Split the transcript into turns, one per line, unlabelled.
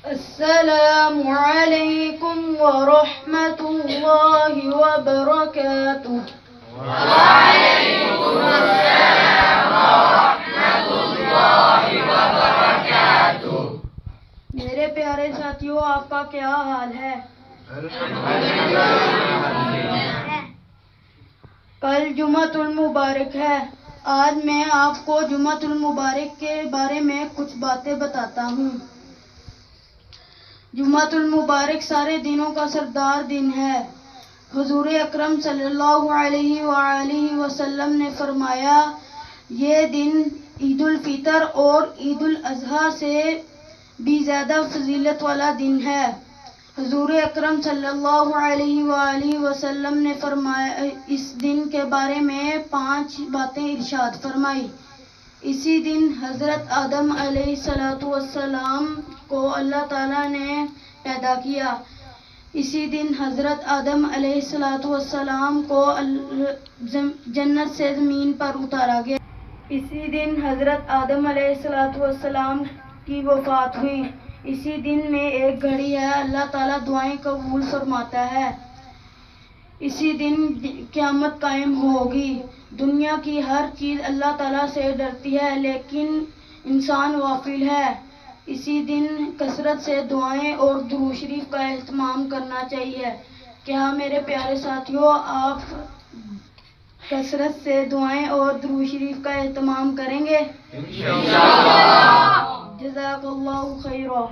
السلام علیکم ورحمۃ اللہ وبرکاتہ.
وعلیکم السلام ورحمۃ اللہ وبرکاتہ.
میرے پیارے ساتھیوں، آپ کا کیا حال ہے؟ کل جمعۃ المبارک ہے. آج میں آپ کو جمعۃ المبارک کے بارے میں کچھ باتیں بتاتا ہوں. جمعۃ المبارک سارے دنوں کا سردار دن ہے. حضور اکرم صلی اللہ علیہ وآلہ وسلم نے فرمایا، یہ دن عید الفطر اور عید الاضحیٰ سے بھی زیادہ فضیلت والا دن ہے. حضور اکرم صلی اللہ علیہ وآلہ وسلم نے فرمایا، اس دن کے بارے میں 5 باتیں ارشاد فرمائی. اسی دن حضرت آدم علیہ السلام کو اللہ تعالیٰ نے پیدا کیا. اسی دن حضرت آدم علیہ السلام کو جنت سے زمین پر اتارا گیا. اسی دن حضرت آدم علیہ السلام کی وفات ہوئی. اسی دن میں ایک گھڑی ہے، اللہ تعالیٰ دعائیں قبول فرماتا ہے. اسی دن قیامت قائم ہوگی. دنیا کی ہر چیز اللہ تعالیٰ سے ڈرتی ہے، لیکن انسان غافل ہے. اسی دن کثرت سے دعائیں اور درود شریف کا اہتمام کرنا چاہیے. کیا میرے پیارے ساتھیوں، آپ کثرت سے دعائیں اور درود شریف کا اہتمام کریں گے؟
انشاءاللہ.
جزاک اللہ خیرا.